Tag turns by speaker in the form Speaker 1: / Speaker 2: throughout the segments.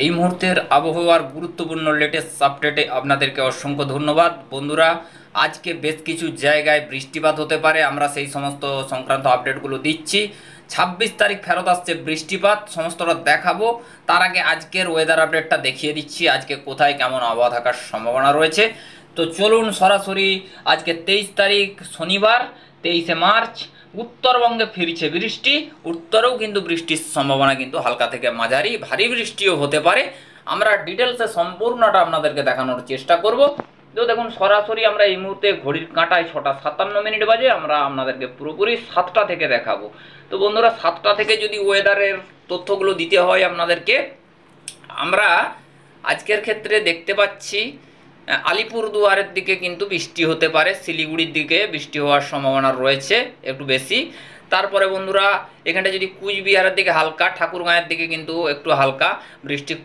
Speaker 1: এই মুহূর্তের আবহাওয়ার গুরুত্বপূর্ণ লেটেস্ট আপডেটে আপনাদেরকে অসংখ্য ধন্যবাদ বন্ধুরা। আজকে বেশ কিছু জায়গায় বৃষ্টিপাত হতে পারে, আমরা সেই সমস্ত সংক্রান্ত আপডেটগুলো দিচ্ছি। 26 তারিখ ফেরত আসছে বৃষ্টিপাত, সমস্তটা দেখাবো। তার আগে আজকের ওয়েদার আপডেটটা দেখিয়ে দিচ্ছি, আজকে কোথায় কেমন আবহাওয়া থাকার সম্ভাবনা রয়েছে। তো চলুন সরাসরি আজকে 23 তারিখ শনিবার 23শে মার্চ উত্তরবঙ্গে ফিরছে বৃষ্টি। উত্তরেও কিন্তু বৃষ্টির সম্ভাবনা কিন্তু হালকা থেকে মাঝারি ভারী বৃষ্টিও হতে পারে। আমরা ডিটেলসে সম্পূর্ণটা আপনাদেরকে দেখানোর চেষ্টা করব। তো দেখুন সরাসরি আমরা এই মুহূর্তে ঘড়ির কাঁটায় 6টা 57 মিনিট বাজে, আমরা আপনাদেরকে পুরোপুরি 7টা থেকে দেখাবো। তো বন্ধুরা 7টা থেকে যদি ওয়েদারের তথ্যগুলো দিতে হয় আপনাদেরকে, আমরা আজকের ক্ষেত্রে দেখতে পাচ্ছি আলিপুরদুয়ারের দিকে কিন্তু বৃষ্টি হতে পারে, শিলিগুড়ির দিকে বৃষ্টি হওয়ার সম্ভাবনা রয়েছে একটু বেশি। তারপরে বন্ধুরা এখানটা যদি কুচবিহারের দিকে হালকা, ঠাকুরগাঁয়ের দিকে কিন্তু একটু হালকা বৃষ্টির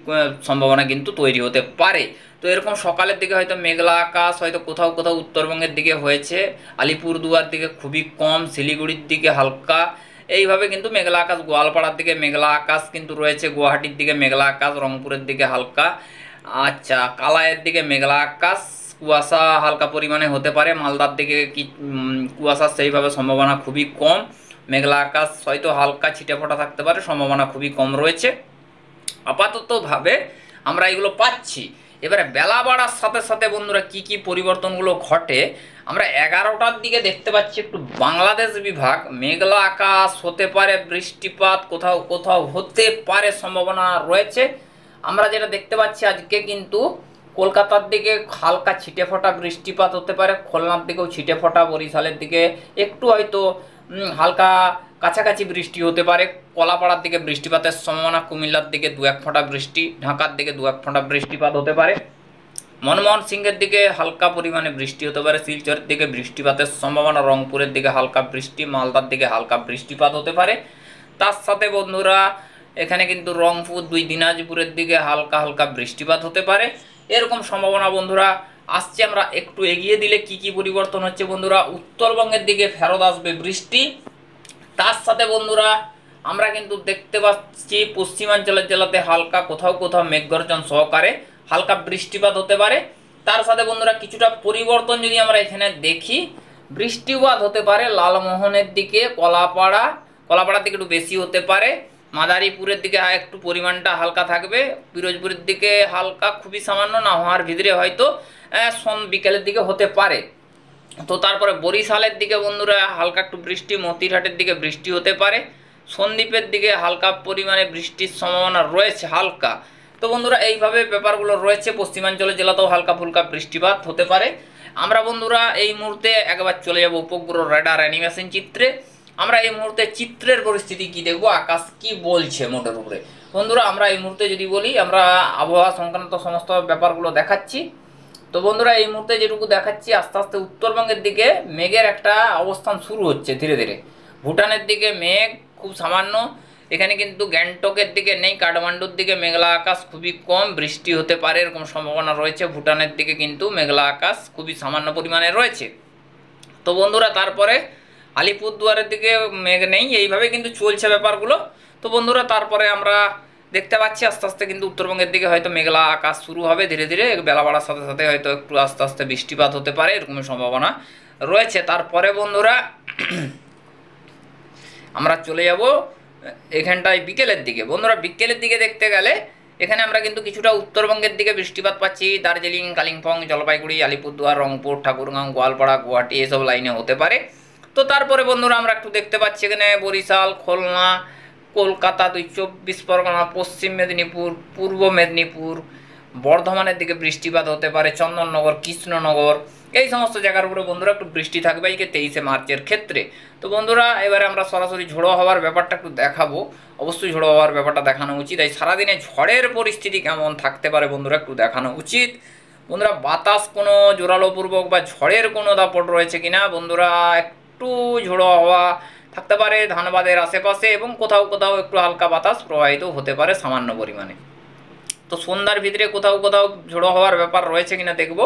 Speaker 1: সম্ভাবনা কিন্তু তৈরি হতে পারে। তো এরকম সকালের দিকে হয়তো মেঘলা আকাশ হয়তো কোথাও কোথাও উত্তরবঙ্গের দিকে হয়েছে, আলিপুরদুয়ার দিকে খুবই কম, শিলিগুড়ির দিকে হালকা, এইভাবে কিন্তু মেঘলা আকাশ। গোয়ালপাড়ার দিকে মেঘলা আকাশ কিন্তু রয়েছে, গুয়াহাটির দিকে মেঘলা আকাশ, রংপুরের দিকে হালকা, আচ্ছা কালাইয়ের দিকে মেঘলা আকাশ, কুয়াশা হালকা পরিমাণে হতে পারে। মালদার দিকে কি কুয়াশার সেইভাবে সম্ভাবনা খুবই কম, মেঘলা আকাশ হয়তো হালকা ছিটেফোঁটা থাকতে পারে, সম্ভাবনা খুবই কম রয়েছে আপাততভাবে আমরা এগুলো পাচ্ছি। এবারে বেলা বাড়ার সাথে সাথে বন্ধুরা কি কি পরিবর্তনগুলো ঘটে, আমরা 11টার দিকে দেখতে পাচ্ছি একটু বাংলাদেশ বিভাগ মেঘলা আকাশ হতে পারে, বৃষ্টিপাত কোথাও কোথাও হতে পারে সম্ভাবনা রয়েছে। আমরা যেটা দেখতে পাচ্ছি আজকে কিন্তু কলকাতার দিকে হালকা ছিটেফোঁটা বৃষ্টিপাত হতে পারে, খুলনার দিকেও ছিটেফোঁটা, বরিশালের দিকে একটু হয়তো হালকা কাছাকাছি বৃষ্টি হতে পারে, কলাপাড়ার দিকে বৃষ্টিপাতের সম্ভাবনা, কুমিল্লার দিকে 2-1 ফোঁটা বৃষ্টি, ঢাকার দিকে 2-1 ফোঁটা বৃষ্টিপাত হতে পারে, মনমোহন সিংয়ের দিকে হালকা পরিমাণে বৃষ্টি হতে পারে, শিলচরের দিকে বৃষ্টিপাতের সম্ভাবনা, রংপুরের দিকে হালকা বৃষ্টি, মালদার দিকে হালকা বৃষ্টিপাত হতে পারে। তার সাথে বন্ধুরা এখানে কিন্তু রংপুর 2 দিনাজপুরের দিকে হালকা হালকা বৃষ্টিপাত হতে পারে, এরকম সম্ভাবনা বন্ধুরা আসছে। আমরা একটু এগিয়ে দিলে কি কি পরিবর্তন হচ্ছে বন্ধুরা, উত্তরবঙ্গের দিকে ফেরত আসবে বৃষ্টি। তার সাথে বন্ধুরা আমরা কিন্তু দেখতে পাচ্ছি পশ্চিমাঞ্চলের জেলাতে হালকা কোথাও কোথাও মেঘগর্জন সহকারে হালকা বৃষ্টিপাত হতে পারে। তার সাথে বন্ধুরা কিছুটা পরিবর্তন যদি আমরা এখানে দেখি, বৃষ্টিপাত হতে পারে লালমোহনের দিকে, কলাপাড়ার দিকে একটু বেশি হতে পারে, মাদারীপুরের দিকে একটু পরিমাণটা হালকা থাকবে, পিরোজপুরের দিকে হালকা খুবই সামান্য, না হওয়ার ভিতরে হয়তো বিকেলের দিকে হতে পারে। তো তারপরে বরিশালের দিকে বন্ধুরা হালকা একটু বৃষ্টি, মতিরহাটের দিকে বৃষ্টি হতে পারে, সন্দ্বীপের দিকে হালকা পরিমাণে বৃষ্টির সম্ভাবনা রয়েছে হালকা। তো বন্ধুরা এইভাবে ব্যাপারগুলো রয়েছে, পশ্চিমাঞ্চলের জেলাতেও হালকা ফুলকা বৃষ্টিপাত হতে পারে। আমরা বন্ধুরা এই মুহূর্তে একবার চলে যাব উপগ্রহ রেডার অ্যানিমেশন চিত্রে। আমরা এই মুহূর্তে চিত্রের পরিস্থিতি কি দেখব, আকাশ কি বলছে মোটের উপরে। বন্ধুরা আমরা এই মুহূর্তে যদি বলি, আমরা আবহাওয়া সংক্রান্ত সমস্ত ব্যাপারগুলো দেখাচ্ছি। তো বন্ধুরা এই মুহূর্তে যেটুকু দেখাচ্ছি, আস্তে আস্তে উত্তরবঙ্গের দিকে মেঘের একটা অবস্থান শুরু হচ্ছে ধীরে ধীরে। ভুটানের দিকে মেঘ খুব সামান্য, এখানে কিন্তু গ্যাংটকের দিকে নেই, কাঠমান্ডুর দিকে মেঘলা আকাশ খুবই কম, বৃষ্টি হতে পারে এরকম সম্ভাবনা রয়েছে। ভুটানের দিকে কিন্তু মেঘলা আকাশ খুবই সামান্য পরিমাণে রয়েছে। তো বন্ধুরা তারপরে আলিপুরদুয়ারের দিকে মেঘ নেই, এইভাবে কিন্তু চলছে ব্যাপারগুলো। তো বন্ধুরা তারপরে আমরা দেখতে পাচ্ছি আস্তে আস্তে কিন্তু উত্তরবঙ্গের দিকে হয়তো মেঘলা আকাশ শুরু হবে ধীরে ধীরে, বেলা বাড়ার সাথে সাথে হয়তো একটু আস্তে আস্তে বৃষ্টিপাত হতে পারে, এরকমের সম্ভাবনা রয়েছে। তারপরে বন্ধুরা আমরা চলে যাব এখানটায় বিকেলের দিকে। বন্ধুরা বিকেলের দিকে দেখতে গেলে এখানে আমরা কিন্তু কিছুটা উত্তরবঙ্গের দিকে বৃষ্টিপাত পাচ্ছি, দার্জিলিং, কালিম্পং, জলপাইগুড়ি, আলিপুরদুয়ার, রংপুর, ঠাকুরগাঁও, গোয়ালপাড়া, গুয়াহাটি এসব লাইনে হতে পারে। তো তারপরে বন্ধুরা আমরা একটু দেখতে পাচ্ছি এখানে বরিশাল, খুলনা, কলকাতা, 24 পরগনা, পশ্চিম মেদিনীপুর, পূর্ব মেদিনীপুর, বর্ধমানের দিকে বৃষ্টিপাত হতে পারে, চন্দননগর, কৃষ্ণনগর, এই সমস্ত জায়গার উপরে বন্ধুরা একটু বৃষ্টি থাকবে এই 23শে মার্চের ক্ষেত্রে। তো বন্ধুরা এবারে আমরা সরাসরি ঝোড়ো হওয়ার ব্যাপারটা একটু দেখাবো, অবশ্যই ঝোড়ো হওয়ার ব্যাপারটা দেখানো উচিত। এই সারাদিনে ঝড়ের পরিস্থিতি কেমন থাকতে পারে বন্ধুরা একটু দেখানো উচিত। বন্ধুরা বাতাস কোনো জোরালোপূর্বক বা ঝড়ের কোনো দাপট রয়েছে কিনা বন্ধুরা, একটু ঝোড়ো হওয়া থাকতে পারে ধানবাদের আশেপাশে, এবং কোথাও কোথাও একটু হালকা বাতাস প্রবাহিত হতে পারে সামান্য পরিমাণে। তো সন্ধ্যার ভিতরে কোথাও কোথাও ঝোড়ো হওয়ার ব্যাপার রয়েছে কিনা দেখব।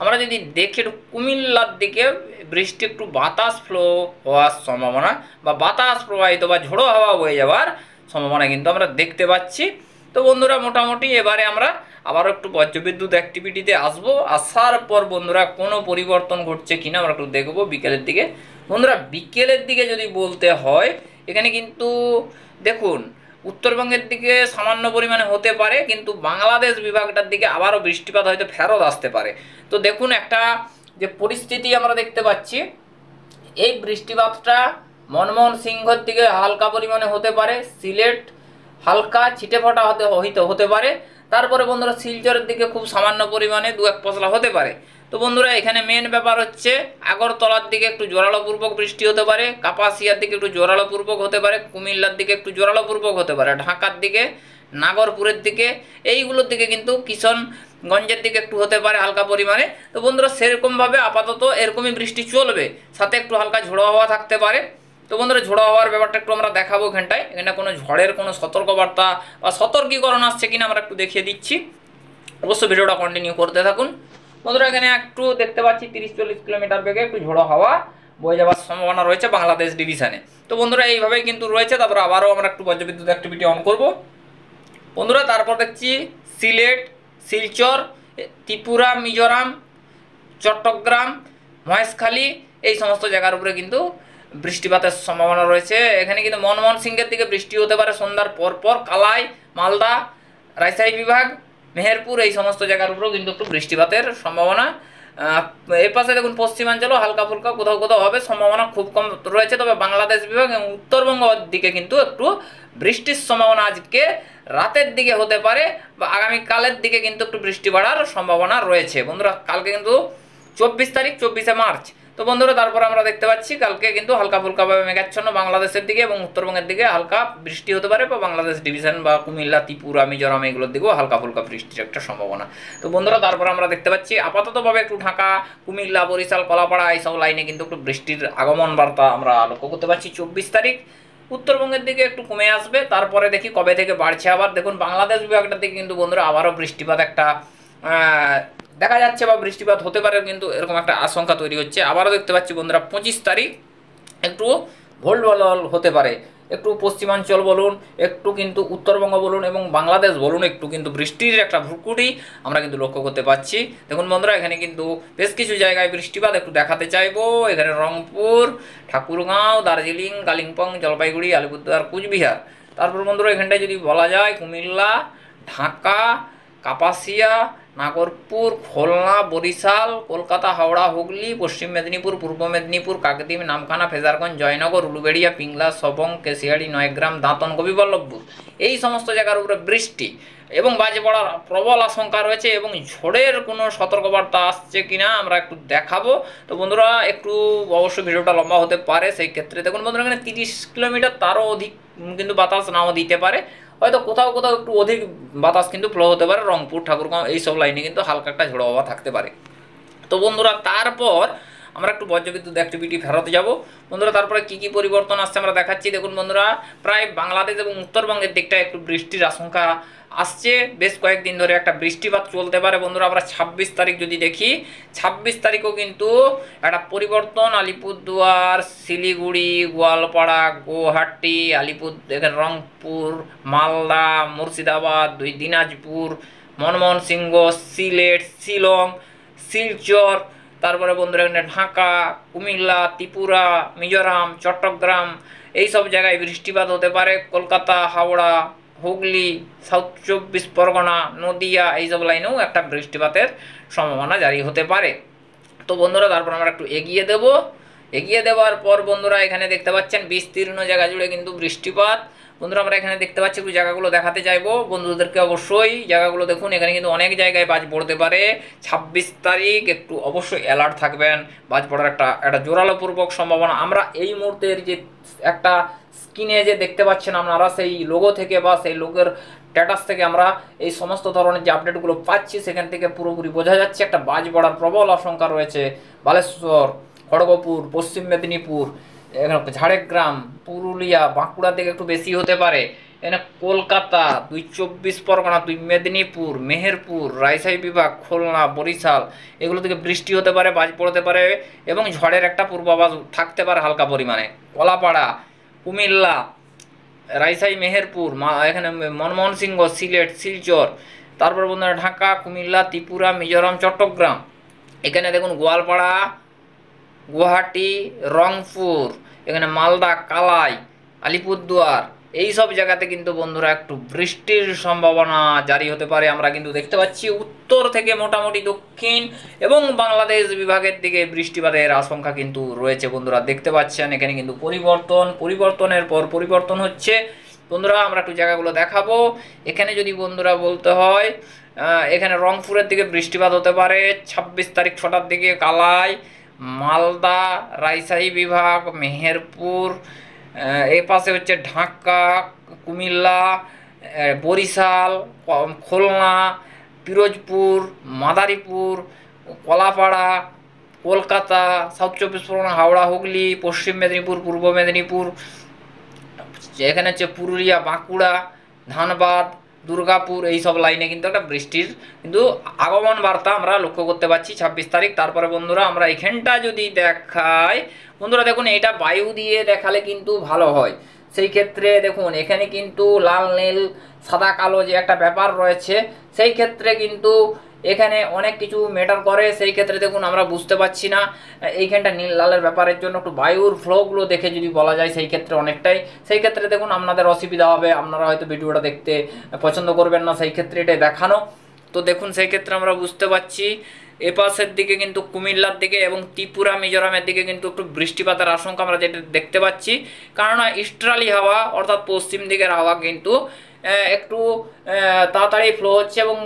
Speaker 1: আমরা যদি দেখি একটু কুমিল্লার দিকে বৃষ্টি, একটু বাতাস ফ্লো হওয়ার সম্ভাবনা বা বাতাস প্রবাহিত বা ঝোড়ো হাওয়া বয়ে যাওয়ার সম্ভাবনা কিন্তু আমরা দেখতে পাচ্ছি। তো বন্ধুরা মোটামুটি এবারে আমরা আবারও একটু বজ্রবিদ্যুৎ অ্যাক্টিভিটিতে আসবো। আসার পর বন্ধুরা কোনো পরিবর্তন ঘটছে কিনা আমরা একটু দেখবো বিকেলের দিকে। বন্ধুরা বিকেলের দিকে যদি বলতে হয়, এখানে কিন্তু দেখুন উত্তরবঙ্গের দিকে সামান্য পরিমাণে হতে পারে, কিন্তু বাংলাদেশ বিভাগটার দিকে আবারও বৃষ্টিপাত হয়তো ফেরত আসতে পারে। তো দেখুন একটা যে পরিস্থিতি আমরা দেখতে পাচ্ছি, এই বৃষ্টিপাতটা মনমোহন সিংহর দিকে হালকা পরিমাণে হতে পারে, সিলেট হালকা ছিটেফোঁটা হতে পারে, তারপরে বন্ধুরা শিলচরের দিকে খুব সামান্য পরিমাণে দু এক পশলা হতে পারে। তো বন্ধুরা এখানে মেন ব্যাপার হচ্ছে আগরতলার দিকে একটু জোরালোপূর্বক বৃষ্টি হতে পারে, কাপাসিয়ার দিকে একটু জোরালোপূর্বক হতে পারে, কুমিল্লার দিকে একটু জোরালোপূর্বক হতে পারে, ঢাকার দিকে, নাগরপুরের দিকে, এইগুলোর দিকে কিন্তু কিশনগঞ্জের দিকে একটু হতে পারে হালকা পরিমাণে। তো বন্ধুরা সেরকমভাবে আপাতত এরকমই বৃষ্টি চলবে, সাথে একটু হালকা ঝোড়ো হাওয়া থাকতে পারে। তো বন্ধুরা ঝোড়ো হাওয়ার ব্যাপারটা একটু আমরা দেখাবো এখানটায়। এখানে কোনো ঝড়ের কোনো সতর্কবার্তা বা সতর্কীকরণ আসছে কিনা আমরা একটু দেখিয়ে দিচ্ছি, অবশ্যই ভিডিওটা কন্টিনিউ করতে থাকুন। বন্ধুরা এখানে একটু দেখতে পাচ্ছি 30-40 কিলোমিটার বেগে একটু ঝোড়ো হাওয়া বয়ে যাওয়ার সম্ভাবনা রয়েছে বাংলাদেশ ডিভিশনে। তো বন্ধুরা এইভাবেই কিন্তু রয়েছে। তারপর আবারও আমরা একটু বজ্রবিদ্যুৎ অ্যাক্টিভিটি অন করব বন্ধুরা। তারপর দেখছি সিলেট, শিলচর, ত্রিপুরা, মিজোরাম, চট্টগ্রাম, মহেশখালী, এই সমস্ত জায়গার উপরে কিন্তু বৃষ্টিপাতের সম্ভাবনা রয়েছে। এখানে কিন্তু মনমোহন সিংহের দিকে বৃষ্টি হতে পারে সন্ধ্যার পরপর। কালাই, মালদা, রাজশাহী বিভাগ, মেহেরপুর, এই সমস্ত জায়গার উপরেও কিন্তু একটু বৃষ্টিপাতের সম্ভাবনা। এর পাশে দেখুন পশ্চিমাঞ্চলও হালকা ফুলকা কোথাও কোথাও হবে, সম্ভাবনা খুব কম রয়েছে। তবে বাংলাদেশ বিভাগ এবং উত্তরবঙ্গ দিকে কিন্তু একটু বৃষ্টির সম্ভাবনা আজকে রাতের দিকে হতে পারে, বা আগামীকালের দিকে কিন্তু একটু বৃষ্টি বাড়ার সম্ভাবনা রয়েছে। বন্ধুরা কালকে কিন্তু 24 তারিখ, 24শে মার্চ। তো বন্ধুরা তারপর আমরা দেখতে পাচ্ছি কালকে কিন্তু হালকা ফুলকাভাবে মেঘাচ্ছন্ন বাংলাদেশের দিকে এবং উত্তরবঙ্গের দিকে হালকা বৃষ্টি হতে পারে, বা বাংলাদেশ ডিভিশন বা কুমিল্লা, ত্রিপুরা, মিজোরাম এগুলোর দিকেও হালকা ফুলকা বৃষ্টির একটা সম্ভাবনা। তো বন্ধুরা তারপর আমরা দেখতে পাচ্ছি আপাততভাবে একটু ঢাকা, কুমিল্লা, বরিশাল, কলাপাড়া এইসব লাইনে কিন্তু একটু বৃষ্টির আগমন বার্তা আমরা লক্ষ্য করতে পারছি। 24 তারিখ উত্তরবঙ্গের দিকে একটু কমে আসবে, তারপরে দেখি কবে থেকে বাড়ছে আবার। দেখুন বাংলাদেশ বিভাগটার দিকে কিন্তু বন্ধুরা আবারও বৃষ্টিপাত একটা দেখা যাচ্ছে, বা বৃষ্টিপাত হতে পারে, কিন্তু এরকম একটা আশঙ্কা তৈরি হচ্ছে। আবারও দেখতে পাচ্ছি বন্ধুরা 25 তারিখ একটু ভোলবল হতে পারে, একটু পশ্চিমাঞ্চল বলুন, একটু কিন্তু উত্তরবঙ্গ বলুন এবং বাংলাদেশ বলুন, একটু কিন্তু বৃষ্টির একটা ভ্রুকুটি আমরা কিন্তু লক্ষ্য করতে পারছি। দেখুন বন্ধুরা এখানে কিন্তু বেশ কিছু জায়গায় বৃষ্টিপাত একটু দেখাতে চাইবো। এখানে রংপুর, ঠাকুরগাঁও, দার্জিলিং, কালিম্পং, জলপাইগুড়ি, আলিপুরদুয়ার, কুচবিহার। তারপর বন্ধুরা এখানটায় যদি বলা যায় কুমিল্লা, ঢাকা, কাপাসিয়া, নাগরপুর, খুলনা, বরিশাল, কলকাতা, হাওড়া, হুগলি, পশ্চিম মেদিনীপুর, পূর্ব মেদিনীপুর, কাকদ্বীপ, নামখানা, ফেজারগঞ্জ, জয়নগর, উলুবেড়িয়া, পিংলা, সবং, কেশিয়াড়ি, নয়গ্রাম, দাঁতন, গোপীবল্লভপুর, এই সমস্ত জায়গার উপরে বৃষ্টি এবং বাজে পড়ার প্রবল আশঙ্কা রয়েছে। এবং ঝড়ের কোনো সতর্কবার্তা আসছে কিনা আমরা একটু দেখাবো। তো বন্ধুরা একটু অবশ্যই ভিডিওটা লম্বা হতে পারে, সেই ক্ষেত্রে দেখুন বন্ধুরা এখানে 30 কিলোমিটার তারও অধিক কিন্তু বাতাস নাও দিতে পারে, হয়তো কোথাও কোথাও একটু অধিক বাতাস কিন্তু ফ্লো হতে পারে। রংপুর, ঠাকুরগাঁও এইসব লাইনে কিন্তু হালকা একটা ঝোড়ো হাওয়া থাকতে পারে। তো বন্ধুরা তারপর আমরা একটু বজ্রবিদ্যুৎ অ্যাক্টিভিটি ফেরত যাব বন্ধুরা। তারপরে কি কি পরিবর্তন আসছে আমরা দেখাচ্ছি। দেখুন বন্ধুরা প্রায় বাংলাদেশ এবং উত্তরবঙ্গের দিকটা একটু বৃষ্টির আশঙ্কা আসছে, বেশ কয়েকদিন ধরে একটা বৃষ্টিপাত চলতে পারে। বন্ধুরা আমরা 26 তারিখ যদি দেখি, 26 তারিখও কিন্তু একটা পরিবর্তন। আলিপুরদুয়ার, শিলিগুড়ি, গোয়ালপাড়া, গুয়াহাটি, এখানে রংপুর, মালদা, মুর্শিদাবাদ, দিনাজপুর, মনমোহন সিংহ, সিলেট, শিলং, শিলচর, তারপরে বন্ধুরা এখানে ঢাকা, কুমিল্লা, ত্রিপুরা, মিজোরাম, চট্টগ্রাম, এই সব জায়গায় বৃষ্টিপাত হতে পারে। কলকাতা, হাওড়া, হুগলি, সাউথ 24 পরগনা, নদিয়া, এইসব লাইনেও একটা বৃষ্টিপাতের সম্ভাবনা জারি হতে পারে। তো বন্ধুরা তারপর আমরা একটু এগিয়ে দেওয়ার পর বন্ধুরা এখানে দেখতে পাচ্ছেন বিস্তীর্ণ জায়গা জুড়ে কিন্তু বৃষ্টিপাত। বন্ধুরা আমরা এখানে দেখতে পাচ্ছি, একটু জায়গাগুলো দেখাতে চাইবো বন্ধুদেরকে, অবশ্যই জায়গাগুলো দেখুন। এখানে কিন্তু অনেক জায়গায় বাজ পড়তে পারে। 26 তারিখ একটু অবশ্যই অ্যালার্ট থাকবেন, বাজ পড়ার একটা জোরালোপূর্বক সম্ভাবনা। আমরা এই মুহূর্তের যে একটা স্ক্রিনে যে দেখতে পাচ্ছেন আপনারা, সেই লোগো থেকে বা সেই লোগোর স্ট্যাটাস থেকে আমরা এই সমস্ত ধরনের যে আপডেটগুলো পাচ্ছি, সেখান থেকে পুরোপুরি বোঝা যাচ্ছে একটা বাজ পড়ার প্রবল আশঙ্কা রয়েছে। বালেশ্বর, খড়গপুর, পশ্চিম মেদিনীপুর, এখানে ঝাড়গ্রাম, পুরুলিয়া, বাঁকুড়া থেকে একটু বেশি হতে পারে। এখানে কলকাতা, 24 পরগনা, মেদিনীপুর, মেহেরপুর, রাজশাহী বিভাগ, খুলনা, বরিশাল, এগুলো থেকে বৃষ্টি হতে পারে, বাজ পড়তে পারে এবং ঝড়ের একটা পূর্বাভাস থাকতে পারে হালকা পরিমাণে। কলাপাড়া, কুমিল্লা, রাজশাহী, মেহেরপুর, এখানে মনমোহন সিংহ, সিলেট, শিলচর, তারপর বন্ধুরা ঢাকা, কুমিল্লা, ত্রিপুরা, মিজোরাম, চট্টগ্রাম, এখানে দেখুন গোয়ালপাড়া, গুয়াহাটি, রংপুর, এখানে মালদা, কালাই, আলিপুরদুয়ার, এই সব জায়গাতে কিন্তু বন্ধুরা একটু বৃষ্টির সম্ভাবনা জারি হতে পারে। আমরা কিন্তু দেখতে পাচ্ছি উত্তর থেকে মোটামুটি দক্ষিণ এবং বাংলাদেশ বিভাগের দিকে বৃষ্টিপাতের আশঙ্কা কিন্তু রয়েছে বন্ধুরা। দেখতে পাচ্ছেন এখানে কিন্তু পরিবর্তনের পর পরিবর্তন হচ্ছে বন্ধুরা। আমরা একটু জায়গাগুলো দেখাবো। এখানে যদি বন্ধুরা বলতে হয়, এখানে রংপুরের দিকে বৃষ্টিপাত হতে পারে 26 তারিখ 6টার দিকে, কালাই, মালদা, রাজশাহী বিভাগ, মেহেরপুর, এ পাশে হচ্ছে ঢাকা, কুমিল্লা, বরিশাল, খুলনা, পিরোজপুর, মাদারীপুর, কলাপাড়া, কলকাতা, সাউথ চব্বিশ পরগনা, হাওড়া, হুগলি, পশ্চিম মেদিনীপুর, পূর্ব মেদিনীপুর, এখানে হচ্ছে পুরুলিয়া, বাঁকুড়া, ধানবাদ, দুর্গাপুর, এই সব লাইনে কিন্তু একটা বৃষ্টির কিন্তু আগমন বার্তা আমরা লক্ষ্য করতে পারছি 26 তারিখ। তারপরে বন্ধুরা আমরা এখানটা যদি দেখাই, বন্ধুরা দেখুন এটা বায়ু দিয়ে দেখালে কিন্তু ভালো হয়। সেই ক্ষেত্রে দেখুন এখানে কিন্তু লাল নীল সাদা কালো যে একটা ব্যাপার রয়েছে, সেই ক্ষেত্রে কিন্তু এখানে অনেক কিছু ম্যাটার করে। সেই ক্ষেত্রে দেখুন আমরা বুঝতে পারছি না এইখানটা নীল লালের ব্যাপারের জন্য একটু বায়ুর ফ্লোগুলো দেখে যদি বলা যায় সেই ক্ষেত্রে অনেকটাই, সেই ক্ষেত্রে দেখুন আপনাদের অসুবিধা হবে, আপনারা হয়তো ভিডিওটা দেখতে পছন্দ করবেন না, সেই ক্ষেত্রে এটাই দেখানো। তো দেখুন সেই ক্ষেত্রে আমরা বুঝতে পারছি এপাশের দিকে কিন্তু কুমিল্লার দিকে এবং ত্রিপুরা, মিজোরামের দিকে কিন্তু একটু বৃষ্টিপাতের আশঙ্কা আমরা যেটা দেখতে পাচ্ছি। কেননা ইস্টার্লি হাওয়া অর্থাৎ পশ্চিম দিকের হাওয়া কিন্তু একটু তাড়াতাড়ি ফ্লো হচ্ছে এবং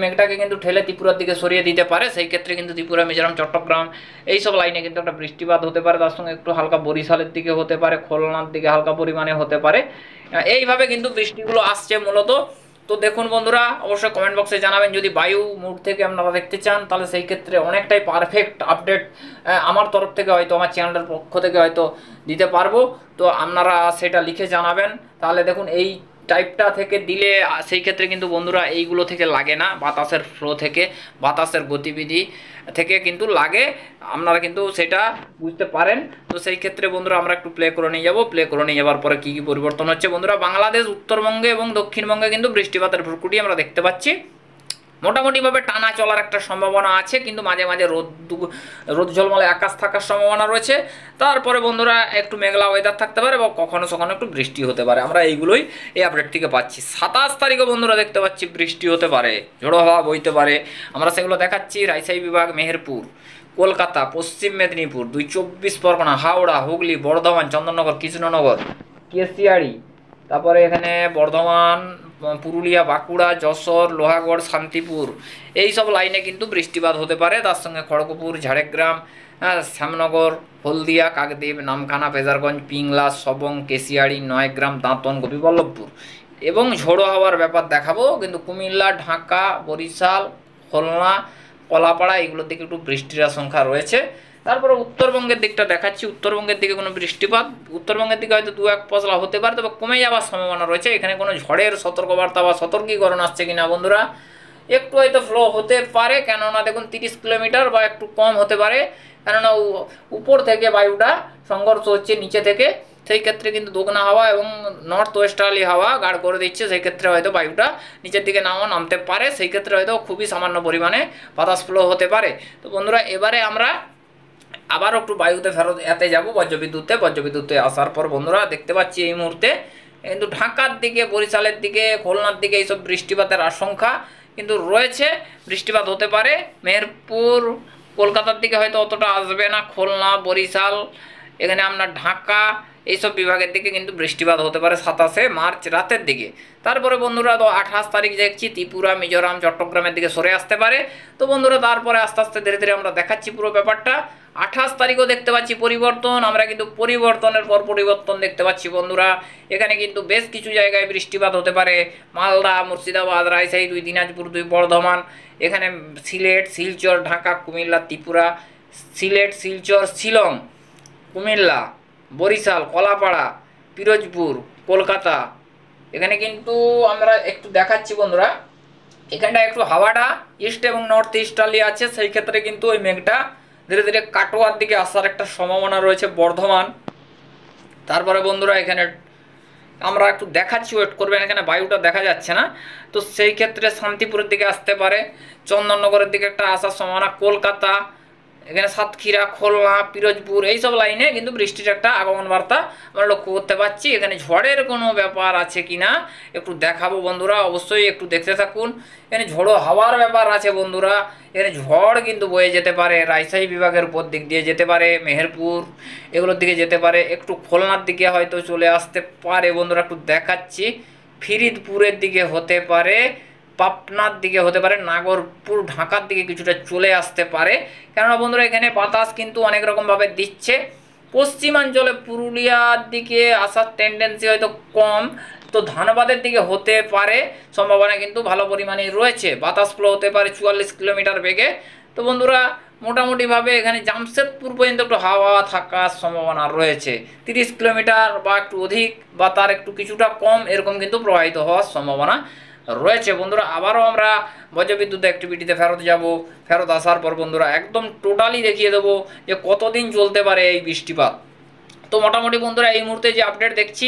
Speaker 1: মেঘটাকে কিন্তু ঠেলে ত্রিপুরার দিকে সরিয়ে দিতে পারে। সেই ক্ষেত্রে কিন্তু ত্রিপুরা, মিজোরাম, চট্টগ্রাম এইসব লাইনে কিন্তু একটা বৃষ্টিপাত হতে পারে। তার সঙ্গে একটু হালকা বরিশালের দিকে হতে পারে, খুলনার দিকে হালকা পরিমাণে হতে পারে। এইভাবে কিন্তু বৃষ্টিগুলো আসছে মূলত। তো দেখুন বন্ধুরা অবশ্যই কমেন্ট বক্সে জানাবেন যদি বায়ু মুড থেকে আপনারা দেখতে চান, তাহলে সেই ক্ষেত্রে অনেকটাই পারফেক্ট আপডেট আমার তরফ থেকে হয়তো আমার চ্যানেলের পক্ষ থেকে হয়তো দিতে পারবো। তো আপনারা সেটা লিখে জানাবেন। তাহলে দেখুন এই টাইপটা থেকে দিলে সেই ক্ষেত্রে কিন্তু বন্ধুরা এইগুলো থেকে লাগে না, বাতাসের ফ্লো থেকে, বাতাসের গতিবিধি থেকে কিন্তু লাগে, আপনারা কিন্তু সেটা বুঝতে পারেন। তো সেই ক্ষেত্রে বন্ধুরা আমরা একটু প্লে করে নিয়ে যাবো। প্লে করে নিয়ে যাওয়ার পরে কী কী পরিবর্তন হচ্ছে বন্ধুরা, বাংলাদেশ, উত্তরবঙ্গে এবং দক্ষিণবঙ্গে কিন্তু বৃষ্টিপাতের ভ্রুকুটি আমরা দেখতে পাচ্ছি। মোটামুটিভাবে টানা চলার একটা সম্ভাবনা আছে, কিন্তু মাঝে মাঝে রোদ ঝলমলে আকাশ থাকার সম্ভাবনা রয়েছে। তারপরে বন্ধুরা একটু মেঘলা ওয়েদার থাকতে পারে বা কখনো কখনো একটু বৃষ্টি হতে পারে। আমরা এইগুলোই এই আপডেট থেকে পাচ্ছি। 27 তারিখে বন্ধুরা দেখতে পাচ্ছি বৃষ্টি হতে পারে, ঝোড়ো হাওয়া বইতে পারে, আমরা সেগুলো দেখাচ্ছি। রাজশাহী বিভাগ, মেহেরপুর, কলকাতা, পশ্চিম মেদিনীপুর, 24 পরগনা, হাওড়া, হুগলি, বর্ধমান, চন্দননগর, কৃষ্ণনগর, কেশিয়াড়ি, তারপরে এখানে বর্ধমান, পুরুলিয়া, বাঁকুড়া, যশোর, লোহাগড়, শান্তিপুর, এই সব লাইনে কিন্তু বৃষ্টিপাত হতে পারে। তার সঙ্গে খড়গপুর, ঝাড়গ্রাম, শ্যামনগর, হলদিয়া, কাকদ্বীপ, নামখানা, ফেজারগঞ্জ, পিংলা, সবং, কেশিয়াড়ি, নয়গ্রাম, দাঁতন, গোপীবল্লভপুর এবং ঝোড়ো হাওয়ার ব্যাপার দেখাবো। কিন্তু কুমিল্লা, ঢাকা, বরিশাল, খুলনা, কলাপাড়া এগুলোর দিকে একটু বৃষ্টির আশঙ্কা রয়েছে। তারপরে উত্তরবঙ্গের দিকটা দেখাচ্ছি। উত্তরবঙ্গের দিকে কোনো বৃষ্টিপাত, উত্তরবঙ্গের দিকে হয়তো 2-1 পশলা হতে পারে, তবে কমে যাওয়ার সম্ভাবনা রয়েছে। এখানে কোনো ঝড়ের সতর্কবার্তা বা সতর্কীকরণ আসছে কিনা বন্ধুরা, একটু হয়তো ফ্লো হতে পারে, কেননা দেখুন 30 কিলোমিটার বা একটু কম হতে পারে, কেননা উপর থেকে বায়ুটা সংঘর্ষ হচ্ছে নিচে থেকে, সেই ক্ষেত্রে কিন্তু দোগনা হাওয়া এবং নর্থ ওয়েস্টার্লি হাওয়া গাঢ় করে দিচ্ছে। সেই ক্ষেত্রে হয়তো বায়ুটা নিচের দিকে নামতে পারে, সেই ক্ষেত্রে হয়তো খুবই সামান্য পরিমাণে বাতাস ফ্লো হতে পারে। তো বন্ধুরা এবারে আমরা আবারও একটু বায়ুতে ফেরত এতে যাবো, বজ্রবিদ্যুতে আসার পর বন্ধুরা দেখতে পাচ্ছি এই মুহূর্তে কিন্তু ঢাকার দিকে, বরিশালের দিকে, খুলনার দিকে এইসব বৃষ্টিপাতের আশঙ্কা কিন্তু রয়েছে। বৃষ্টিপাত হতে পারে। মেহেরপুর, কলকাতার দিকে হয়তো অতটা আসবে না, খুলনা, বরিশাল, এখানে আপনার ঢাকা এইসব বিভাগের দিকে কিন্তু বৃষ্টিপাত হতে পারে 27 মার্চ রাতের দিকে। তারপরে বন্ধুরা তো 28 তারিখ দেখছি ত্রিপুরা, মিজোরাম, চট্টগ্রামের দিকে সরে আসতে পারে। তো বন্ধুরা তারপরে আস্তে আস্তে ধীরে ধীরে আমরা দেখাচ্ছি পুরো ব্যাপারটা। 28 তারিখও দেখতে পাচ্ছি পরিবর্তন, আমরা কিন্তু পরিবর্তনের পর পরিবর্তন দেখতে পাচ্ছি বন্ধুরা। এখানে কিন্তু বেশ কিছু জায়গায় বৃষ্টিপাত হতে পারে, মালদা, মুর্শিদাবাদ, রাজশাহী, 2 দিনাজপুর, 2 বর্ধমান, এখানে সিলেট, শিলচর, ঢাকা, কুমিল্লা, ত্রিপুরা, সিলেট, শিলচর, শিলং, কুমিল্লা, বরিশাল, কলাপাড়া, পিরোজপুর, কলকাতা, এখানে কিন্তু আমরা একটু দেখাচ্ছি বন্ধুরা। এখানটা একটু হাওয়াটা ইস্ট এবং নর্থ ইস্টার্লি আছে, সেই ক্ষেত্রে কিন্তু ওই মেঘটা ধীরে ধীরে কাটোয়ার দিকে আসার একটা সম্ভাবনা রয়েছে বর্ধমান। তারপরে বন্ধুরা এখানে আমরা একটু দেখাচ্ছি, ওয়েট করবেন, এখানে বায়ুটা দেখা যাচ্ছে না। তো সেই ক্ষেত্রে শান্তিপুরের দিকে আসতে পারে, চন্দননগরের দিকে একটা আসার সম্ভাবনা, কলকাতা, এখানে সাতক্ষীরা, খুলনা, পিরোজপুর এইসব লাইনে কিন্তু বৃষ্টির একটা আগমন বার্তা আমরা লক্ষ্য করতে পারছি। এখানে ঝড়ের কোনো ব্যাপার আছে কি না একটু দেখাবো বন্ধুরা, অবশ্যই একটু দেখতে থাকুন। এখানে ঝোড়ো হাওয়ার ব্যাপার আছে বন্ধুরা, এখানে ঝড় কিন্তু বয়ে যেতে পারে, রাজশাহী বিভাগের উপর দিক দিয়ে যেতে পারে, মেহেরপুর এগুলোর দিকে যেতে পারে, একটু খুলনার দিকে হয়তো চলে আসতে পারে বন্ধুরা, একটু দেখাচ্ছি। ফরিদপুরের দিকে হতে পারে, পাবনার দিকে হতে পারে, নাগরপুর ঢাকার দিকে কিছুটা চলে আসতে পারে। কেননা বন্ধুরা এখানে বাতাস কিন্তু অনেক রকমভাবে দিচ্ছে। পশ্চিমাঞ্চলে পুরুলিয়ার দিকে আসার টেন্ডেন্সি হয়তো কম, তো ধানবাদের দিকে হতে পারে, সম্ভাবনা কিন্তু ভালো পরিমাণে রয়েছে। বাতাস ফ্লো হতে পারে 44 কিলোমিটার বেগে। তো বন্ধুরা মোটামুটিভাবে এখানে জামশেদপুর পর্যন্ত একটু হাওয়া থাকার সম্ভাবনা রয়েছে, 30 কিলোমিটার বা একটু অধিক বা তার একটু কিছুটা কম এরকম কিন্তু প্রবাহিত হওয়ার সম্ভাবনা রয়েছে বন্ধুরা। আবারও আমরা বজ্রবিদ্যুৎ অ্যাক্টিভিটিতে ফেরত যাব। ফেরত আসার পর বন্ধুরা একদম টোটালি দেখিয়ে দেবো যে কতদিন চলতে পারে এই বৃষ্টিপাত। তো মোটামুটি বন্ধুরা এই মুহূর্তে যে আপডেট দেখছি,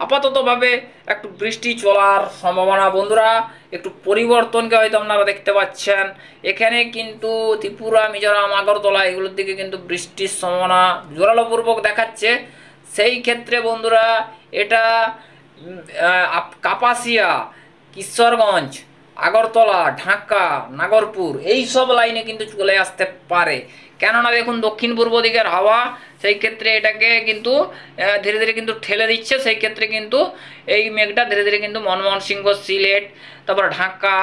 Speaker 1: আপাততভাবে একটু বৃষ্টি চলার সম্ভাবনা বন্ধুরা, একটু পরিবর্তনকে হয়তো আপনারা দেখতে পাচ্ছেন। এখানে কিন্তু ত্রিপুরা, মিজোরাম, আগরতলা এগুলোর দিকে কিন্তু বৃষ্টির সম্ভাবনা জোরালোপূর্বক দেখাচ্ছে। সেই ক্ষেত্রে বন্ধুরা এটা কাপাসিয়া, কিশোরগঞ্জ, আগরতলা, ঢাকা, নাগরপুর এই সব লাইনে কিন্তু চলে আসতে পারে। কেননা দেখুন দক্ষিণ পূর্ব দিকের হাওয়া, সেই ক্ষেত্রে এটাকে কিন্তু ধীরে ধীরে কিন্তু ঠেলে দিচ্ছে। সেই ক্ষেত্রে কিন্তু এই মেঘটা ধীরে ধীরে কিন্তু মনমোহন সিংহ, সিলেট, তারপর ঢাকা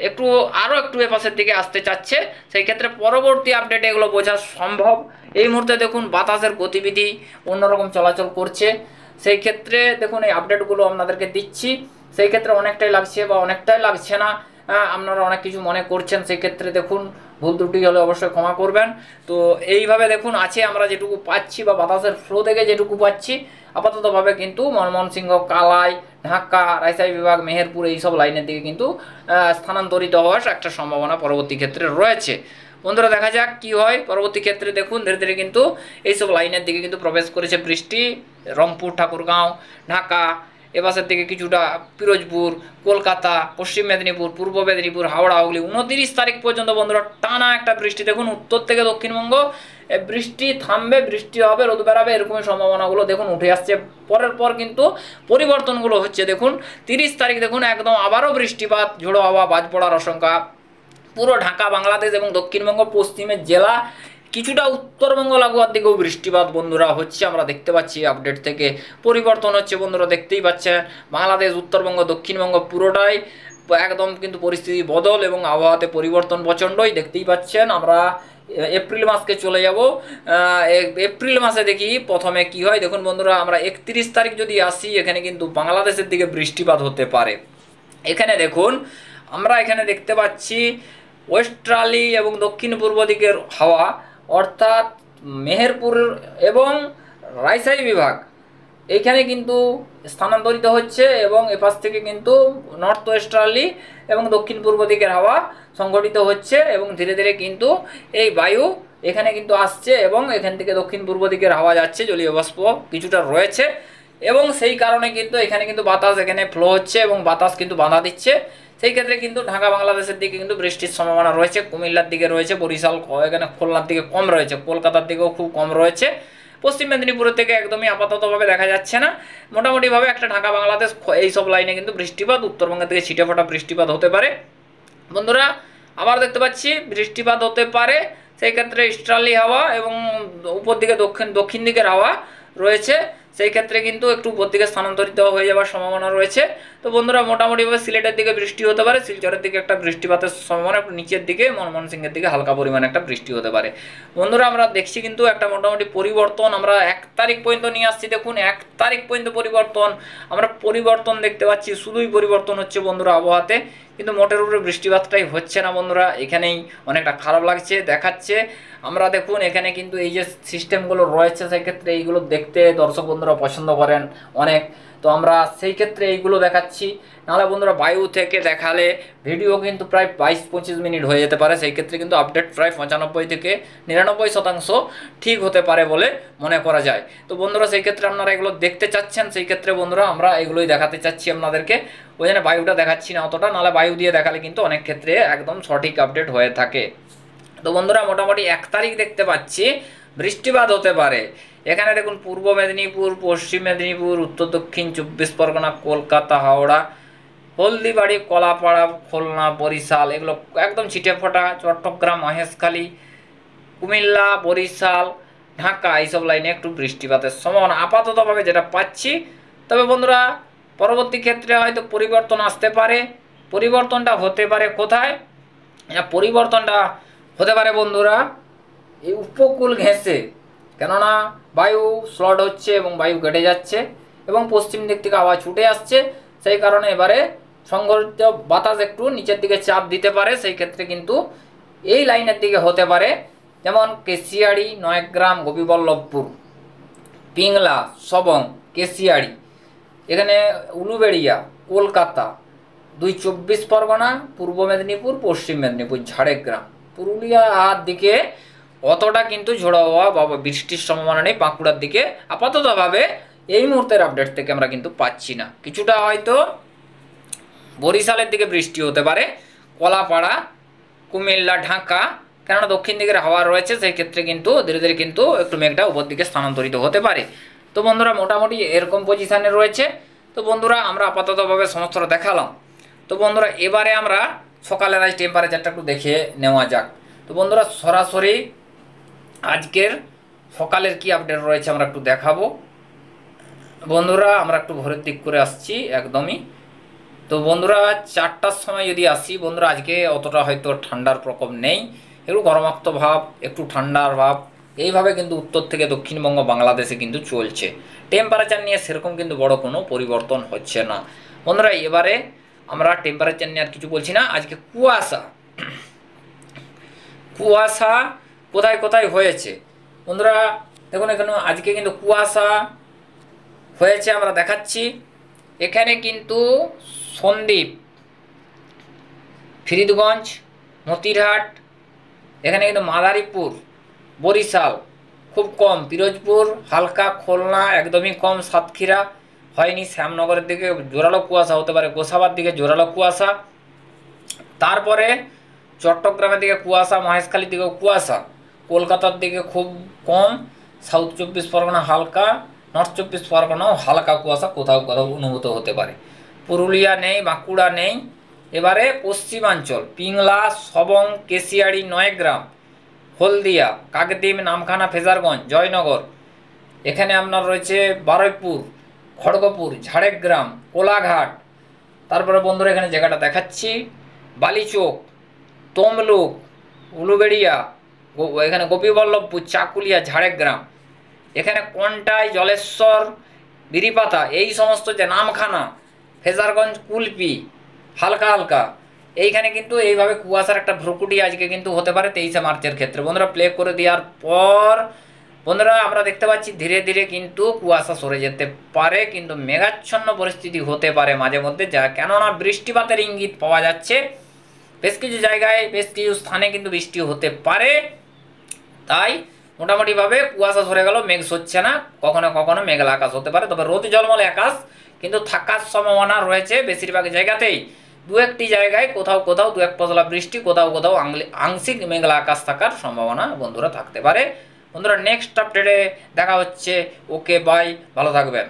Speaker 1: একটু আরও একটু এপাশের দিকে আসতে চাচ্ছে। সেই ক্ষেত্রে পরবর্তী আপডেটে এগুলো বোঝা সম্ভব। এই মুহূর্তে দেখুন বাতাসের গতিবিধি অন্যরকম চলাচল করছে। সেই ক্ষেত্রে দেখুন এই আপডেটগুলো আপনাদেরকে দিচ্ছি। সেই ক্ষেত্রে অনেকটাই লাগছে বা অনেকটাই লাগছে না, আপনারা অনেক কিছু মনে করছেন, সেই ক্ষেত্রে দেখুন ভুল ত্রুটি হলে অবশ্যই ক্ষমা করবেন। তো এইভাবে দেখুন আছে, আমরা যেটুকু পাচ্ছি বা বাতাসের ফ্লো থেকে যেটুকু পাচ্ছি আপাততভাবে কিন্তু মনমোহন সিংহ, কালাই, ঢাকা, রাজশাহী বিভাগ, মেহেরপুর এইসব লাইনের দিকে কিন্তু স্থানান্তরিত হওয়ার একটা সম্ভাবনা পরবর্তী ক্ষেত্রে রয়েছে। বন্ধুরা দেখা যাক কি হয় পরবর্তী ক্ষেত্রে। দেখুন ধীরে ধীরে কিন্তু এইসব লাইনের দিকে কিন্তু প্রবেশ করেছে বৃষ্টি, রংপুর, ঠাকুরগাঁও, ঢাকা, এপাশের দিকে কিছুটা পিরোজপুর, কলকাতা, পশ্চিম মেদিনীপুর, পূর্ব মেদিনীপুর, হাওড়া, হুগলি 29 তারিখ পর্যন্ত বন্ধুরা টানা একটা বৃষ্টি। দেখুন উত্তর থেকে দক্ষিণবঙ্গ বৃষ্টি থামবে, বৃষ্টি হবে, রোদ বেরাবে, এরকমই সম্ভাবনাগুলো দেখুন উঠে আসছে। পরের পর কিন্তু পরিবর্তনগুলো হচ্ছে। দেখুন 30 তারিখ দেখুন একদম আবারও বৃষ্টিপাত, ঝোড়ো হাওয়া, বাজ পড়ার আশঙ্কা। পুরো ঢাকা, বাংলাদেশ এবং দক্ষিণবঙ্গ, পশ্চিমের জেলা, কিছুটা উত্তরবঙ্গ লাগোয়ার দিকেও বৃষ্টিপাত বন্ধুরা হচ্ছে, আমরা দেখতে পাচ্ছি আপডেট থেকে। পরিবর্তন হচ্ছে বন্ধুরা, দেখতেই পাচ্ছেন বাংলাদেশ, উত্তরবঙ্গ, দক্ষিণবঙ্গ পুরোটাই একদম কিন্তু পরিস্থিতি বদল এবং আবহাওয়াতে পরিবর্তন প্রচণ্ডই দেখতেই পাচ্ছেন। আমরা এপ্রিল মাসকে চলে যাব। এপ্রিল মাসে দেখি প্রথমে কি হয়। দেখুন বন্ধুরা আমরা 31 তারিখ যদি আসি, এখানে কিন্তু বাংলাদেশের দিকে বৃষ্টিপাত হতে পারে। এখানে দেখুন আমরা এখানে দেখতে পাচ্ছি ওয়েস্টার্লি এবং দক্ষিণ পূর্ব দিকের হাওয়া, অর্থাৎ মেহেরপুর এবং রাজশাহী বিভাগ এইখানে কিন্তু স্থানান্তরিত হচ্ছে এবং এপাশ থেকে কিন্তু নর্থ ওয়েস্টার্লি এবং দক্ষিণ পূর্ব দিকের হাওয়া সংঘটিত হচ্ছে এবং ধীরে ধীরে কিন্তু এই বায়ু এখানে কিন্তু আসছে এবং এখান থেকে দক্ষিণ পূর্ব দিকের হাওয়া যাচ্ছে, জলীয় বাষ্প কিছুটা রয়েছে এবং সেই কারণে কিন্তু এখানে কিন্তু বাতাস এখানে ফ্লো হচ্ছে এবং বাতাস কিন্তু বাধা দিচ্ছে। সেই ক্ষেত্রে কিন্তু ঢাকা, বাংলাদেশের দিকে কিন্তু বৃষ্টির সম্ভাবনা রয়েছে, কুমিল্লার দিকে রয়েছে, বরিশাল, এখানে খুলনার দিকে কম রয়েছে, কলকাতার দিকেও খুব কম রয়েছে। পশ্চিম মেদিনীপুরের থেকে একদমই আপাততভাবে দেখা যাচ্ছে না। মোটামুটিভাবে একটা ঢাকা, বাংলাদেশ এইসব লাইনে কিন্তু বৃষ্টিপাত, উত্তরবঙ্গের দিকে ছিটেফোঁটা বৃষ্টিপাত হতে পারে। বন্ধুরা আবার দেখতে পাচ্ছি বৃষ্টিপাত হতে পারে, সেই ক্ষেত্রে ইস্টার্লি হাওয়া এবং উপর দিকে দক্ষিণ দিকের হাওয়া রয়েছে, সেই ক্ষেত্রে কিন্তু একটু উপর দিকে স্থানান্তরিত হয়ে যাওয়ার সম্ভাবনা রয়েছে। তো বন্ধুরা মোটামুটিভাবে সিলেটের দিকে বৃষ্টি হতে পারে, শিলচরের দিকে একটা বৃষ্টিপাতের সম্ভাবনা, একটু নিচের দিকে মনমোহন সিংহের দিকে হালকা পরিমাণে একটা বৃষ্টি হতে পারে। বন্ধুরা আমরা দেখছি কিন্তু একটা মোটামুটি পরিবর্তন আমরা 1 তারিখ পর্যন্ত নিয়ে আসছি। দেখুন 1 তারিখ পর্যন্ত পরিবর্তন, আমরা পরিবর্তন দেখতে পাচ্ছি, শুধুই পরিবর্তন হচ্ছে বন্ধুরা আবহাওয়াতে, কিন্তু মোটের উপরে বৃষ্টিপাতটাই হচ্ছে না বন্ধুরা। এখানেই অনেকটা খারাপ লাগছে দেখাচ্ছে। আমরা দেখুন এখানে কিন্তু এই যে সিস্টেমগুলো রয়েছে, সেক্ষেত্রে এইগুলো দেখতে দর্শক বন্ধুরা পছন্দ করেন অনেক। তো আমরা সেই ক্ষেত্রে এইগুলো দেখাচ্ছি। নাহলে বন্ধুরা বায়ু থেকে দেখালে ভিডিও কিন্তু প্রায় 22-25 মিনিট হয়ে যেতে পারে, সেই ক্ষেত্রে কিন্তু আপডেট প্রায় 95 থেকে 99% ঠিক হতে পারে বলে মনে করা যায়। তো বন্ধুরা সেই ক্ষেত্রে আপনারা এগুলো দেখতে চাচ্ছেন, সেই ক্ষেত্রে বন্ধুরা আমরা এগুলোই দেখাতে চাচ্ছি আপনাদেরকে, ওই জন্য বায়ুটা দেখাচ্ছি না অতটা, নাহলে বায়ু দিয়ে দেখালে কিন্তু অনেক ক্ষেত্রে একদম সঠিক আপডেট হয়ে থাকে। তো বন্ধুরা মোটামুটি 1 তারিখ দেখতে পাচ্ছি বৃষ্টিপাত হতে পারে। এখানে দেখুন পূর্ব মেদিনীপুর, পশ্চিম মেদিনীপুর, উত্তর দক্ষিণ 24 পরগনা, কলকাতা, হাওড়া, হলদিবাড়ি, কলাপাড়া, খুলনা, বরিশাল এগুলো একদম ছিটেফোঁটা, চট্টগ্রাম, মহেশখালী, কুমিল্লা, বরিশাল, ঢাকা এইসব লাইনে একটু বৃষ্টিপাতের সম্ভাবনা আপাততভাবে যেটা পাচ্ছি। তবে বন্ধুরা পরবর্তী ক্ষেত্রে হয়তো পরিবর্তন আসতে পারে। পরিবর্তনটা হতে পারে কোথায়? পরিবর্তনটা হতে পারে বন্ধুরা এই উপকূল ঘেঁষে, কেননা বায়ু স্লট হচ্ছে এবং বায়ু কেটে যাচ্ছে এবং পশ্চিম দিক থেকে আওয়াজ ছুটে আসছে, সেই কারণে এবারে সংঘটিত বাতাস একটু নিচের দিকে চাপ দিতে পারে। সেই ক্ষেত্রে কিন্তু এই লাইনের দিকে হতে পারে, যেমন কেশিয়াড়ি, নয়গ্রাম, গোপীবল্লভপুর, পিংলা, সবং, কেশিয়াড়ি, এখানে উলুবেড়িয়া, কলকাতা, 24 পরগনা, পূর্ব মেদিনীপুর, পশ্চিম মেদিনীপুর, ঝাড়গ্রাম, পুরুলিয়া আর দিকে অতটা কিন্তু ঝোড়ো হওয়া বা বৃষ্টির সম্ভাবনা নেই। বাঁকুড়ার দিকে আপাততভাবে এই মুহূর্তের আপডেট থেকে আমরা কিন্তু পাচ্ছি না। কিছুটা হয়তো বরিশালের দিকে বৃষ্টি হতে পারে, কলাপাড়া, কুমিল্লা, ঢাকা, কেননা দক্ষিণ দিকের হাওয়া রয়েছে, সেই ক্ষেত্রে কিন্তু ধীরে ধীরে কিন্তু একটু মেঘটা উপর দিকে স্থানান্তরিত হতে পারে। তো বন্ধুরা মোটামুটি এরকম পজিশানে রয়েছে। তো বন্ধুরা আমরা আপাততভাবে সমস্তটা দেখালাম। তো বন্ধুরা এবারে আমরা সকালের আজ টেম্পারেচারটা একটু দেখে নেওয়া যাক। তো বন্ধুরা সরাসরি আজকের সকালের কি আপডেট রয়েছে আমরা একটু দেখাবো। বন্ধুরা আমরা একটু ভোরের দিক করে আসছি একদমই। তো বন্ধুরা 4টার সময় যদি আসি, বন্ধুরা আজকে অতটা হয়তো ঠান্ডার প্রকোপ নেই, একটু গরমাক্ত ভাব, একটু ঠান্ডার ভাব এইভাবে কিন্তু উত্তর থেকে দক্ষিণবঙ্গ বাংলাদেশে কিন্তু চলছে। টেম্পারেচার নিয়ে সেরকম কিন্তু বড় কোনো পরিবর্তন হচ্ছে না। বন্ধুরা এবারে আমরা টেম্পারেচার নিয়ে আর কিছু বলছি না। আজকে কুয়াশা কুয়াশা কোথায় কোথায় হয়েছে বন্ধুরা দেখুন, এখানে আজকে কিন্তু কুয়াশা হয়েছে আমরা দেখাচ্ছি। এখানে কিন্তু সন্দ্বীপ, ফরিদগঞ্জ, মতিরহাট, এখানে কিন্তু মাদারীপুর, বরিশাল খুব কম, পিরোজপুর হালকা, খুলনা একদমই কম, সাতক্ষীরা হয়নি, শ্যামনগরের দিকে জোরালো কুয়াশা হতে পারে, গোসাবার দিকে জোরালো কুয়াশা, তারপরে চট্টগ্রামের দিকে কুয়াশা, মহেশখালীর দিকেও কুয়াশা, কলকাতার দিকে খুব কম, সাউথ 24 পরগনা হালকা, নর্থ 24 পরগনাও হালকা কুয়াশা কোথাও কোথাও অনুভূত হতে পারে। পুরুলিয়া নেই, বাঁকুড়া নেই। এবারে পশ্চিমাঞ্চল পিংলা, সবং, কেশিয়াড়ি, নয়গ্রাম, হলদিয়া, কাকদ্বীপ, নামখানা, ফেজারগঞ্জ, জয়নগর, এখানে আপনার রয়েছে বারুইপুর, খড়গপুর, ঝাড়গ্রাম, কোলাঘাট, তারপরে বন্ধুরা এখানে জায়গাটা দেখাচ্ছি বালিচক, তমলুক, উলুবেড়িয়া, এখানে গোপীবল্লভপুর, চাকুলিয়া, ঝাড়গ্রাম, এখানে কন্টাই, জলেশ্বর, বিরিপাতা, এই সমস্ত যে নামখানা, ফেজারগঞ্জ, কুলপি হালকা হালকা, এইখানে কিন্তু এইভাবে কুয়াশার একটা ভ্রুকুটি আজকে কিন্তু হতে পারে 23শে মার্চের ক্ষেত্রে। বন্ধুরা প্লে করে দেওয়ার পর বন্ধুরা আমরা দেখতে পাচ্ছি ধীরে ধীরে কিন্তু কুয়াশা সরে যেতে পারে, কিন্তু মেঘাচ্ছন্ন পরিস্থিতি হতে পারে মাঝে মধ্যে, যা কেননা বৃষ্টিপাতের ইঙ্গিত পাওয়া যাচ্ছে। বেশ কিছু জায়গায় বেশ কিছু স্থানে কিন্তু বৃষ্টি হতে পারে, তাই মোটামুটিভাবে কুয়াশা সরে গেল, মেঘ সরছে না, কখনো কখনো মেঘলা আকাশ হতে পারে, তবে রোদ জলমলে আকাশ কিন্তু থাকার সম্ভাবনা রয়েছে বেশিরভাগ জায়গাতেই। দু একটি জায়গায় কোথাও কোথাও দু এক পশলা বৃষ্টি, কোথাও কোথাও আংশিক মেঘলা আকাশ থাকার সম্ভাবনা বন্ধুরা থাকতে পারে। বন্ধুরা নেক্সট আপডেটে দেখা হচ্ছে। ওকে বাই, ভালো থাকবেন।